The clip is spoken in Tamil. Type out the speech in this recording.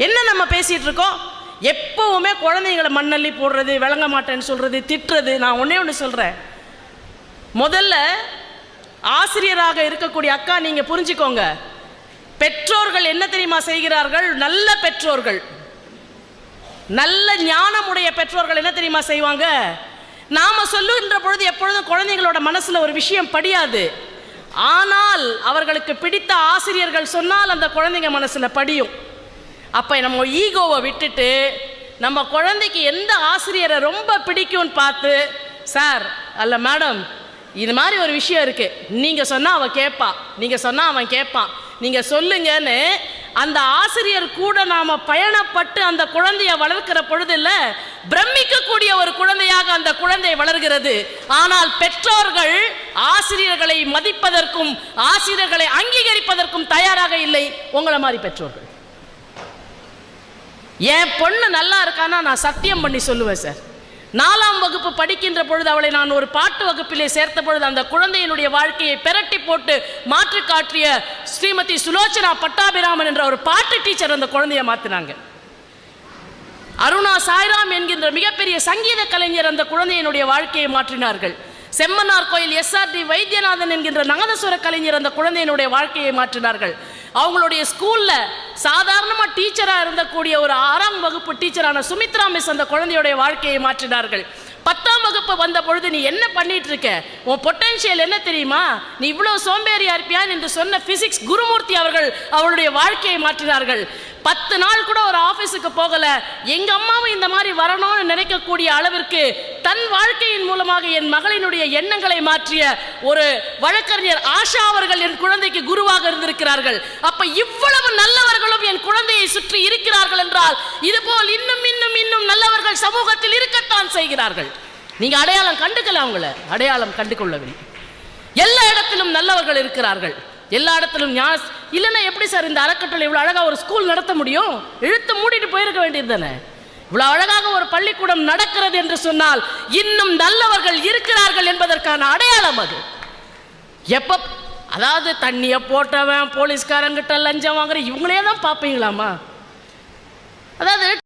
என்ன நம்ம பேசிகிட்டு இருக்கோம்? எப்போவுமே குழந்தைங்களை மண்ணள்ளி போடுறது, விளங்க மாட்டேன்னு சொல்கிறது, திட்டுறது. நான் ஒன்றே ஒன்று சொல்கிறேன், முதல்ல ஆசிரியராக இருக்கக்கூடிய அக்கா நீங்கள் புரிஞ்சுக்கோங்க, பெற்றோர்கள் என்ன தெரியுமா செய்கிறார்கள்? நல்ல பெற்றோர்கள், நல்ல ஞானமுடைய பெற்றோர்கள் என்ன தெரியுமா செய்வாங்க? நாம சொல்லுகின்ற பொழுது எப்பொழுதும் குழந்தைங்களோட மனசுல ஒரு விஷயம் படியாது, ஆனால் அவர்களுக்கு பிடித்த ஆசிரியர்கள் சொன்னால் அந்த குழந்தைங்க மனசுல படியும். அப்ப நம்ம ஈகோவை விட்டுட்டு நம்ம குழந்தைக்கு எந்த ஆசிரியரை ரொம்ப பிடிக்கும்னு பார்த்து, சார் அல்ல மேடம், இது மாதிரி ஒரு விஷயம் இருக்கு, நீங்க சொன்னா அவன் கேட்பான், நீங்க சொன்னா அவன் கேட்பான், நீங்க சொல்லுங்கன்னு அந்த ஆசிரியர் கூட நாம பயணப்பட்டு அந்த குழந்தைய வளர்க்கிற பொழுதுல பிரமிக்கக்கூடிய ஒரு குழந்தையாக அந்த குழந்தை வளர்கிறது. ஆனால் பெற்றோர்கள் ஆசிரியர்களை மதிப்பதற்கும் ஆசிரியர்களை அங்கீகரிப்பதற்கும் தயாராக இல்லை. உங்களை மாதிரி பெற்றோர்கள். என் பொண்ணு நல்லா இருக்கானா நான் சத்தியம் பண்ணி சொல்லுவேன் சார். 4ஆம் வகுப்பு படிக்கின்ற பொழுது அவளை நான் ஒரு பாட்டு வகுப்பிலே சேர்த்த பொழுது அந்த குழந்தையினுடைய வாழ்க்கையை பெரட்டி போட்டு மாற்றி காட்டிய ஸ்ரீமதி சுலோச்சனா பட்டாபிராமன் என்ற ஒரு பாட்டு டீச்சர் அந்த குழந்தையை மாற்றினாங்க. அருணா சாய்ராம் என்கின்ற மிகப்பெரிய சங்கீத கலைஞர் அந்த குழந்தையினுடைய வாழ்க்கையை மாற்றினார்கள். செம்மனார் கோயில் SRD வைத்தியநாதன் என்கின்ற நாதசுர கலைஞர் அந்த குழந்தையினுடைய வாழ்க்கையை மாற்றினார்கள். அவங்களுடைய ஸ்கூல்ல சாதாரணமாக டீச்சராக இருந்தக்கூடிய ஒரு 6ஆம் வகுப்பு டீச்சரான சுமித்ரா மிஸ் அந்த குழந்தையுடைய வாழ்க்கையை மாற்றினார்கள். 10ஆம் வகுப்பு வந்த பொழுது நீ என்ன பண்ணிட்டு இருக்க, உன் பொட்டன்ஷியல் என்ன தெரியுமா, நீ இவ்வளவு சோம்பேறியா இருப்பியான் என்று சொன்ன பிசிக்ஸ் குருமூர்த்தி அவர்கள் அவளுடைய வாழ்க்கையை மாற்றினார்கள். 10 நாள் கூட ஒரு ஆபீஸுக்கு போகல, எங்க அம்மாவும் இந்த மாதிரி வரணும்னு நினைக்கக்கூடிய அளவிற்கு தன் வாழ்க்கையின் மூலமாக என் மகளினுடைய எண்ணங்களை மாற்றிய ஒரு வழக்கறிஞர் ஆஷா அவர்கள் என் குழந்தைக்கு குருவாக இருந்திருக்கிறார்கள். அப்ப இவ்வளவு நல்லவர்களும் என் குழந்தையை சுற்றி இருக்கிறார்கள் என்றால் இதுபோல் இன்னும் இன்னும் இன்னும் நல்லவர்கள் சமூகத்தில் இருக்கத்தான் செய்கிறார்கள். நீங்க அடையாளம் கண்டுக்கல, அவங்கள அடையாளம் கண்டு கொள்ளவில்லை. எல்லா இடத்திலும் நல்லவர்கள் இருக்கிறார்கள், எல்லா இடத்திலும் இல்லைன்னா எப்படி சார் இந்த அறக்கட்டளை இவ்வளவு அழகா ஒரு ஸ்கூல் நடத்த முடியும்? இழுத்து மூடிட்டு போயிருக்க வேண்டியது தானே. இவ்வளவு அழகாக ஒரு பள்ளிக்கூடம் நடக்கிறது என்று சொன்னால் இன்னும் நல்லவர்கள் இருக்கிறார்கள் என்பதற்கான அடையாளம் அது. எப்ப அதாவது தண்ணியை போட்டவன் போலீஸ்காரங்கிட்ட லஞ்சம் வாங்குற இவங்களே தான் பார்ப்பீங்களாமா? அதாவது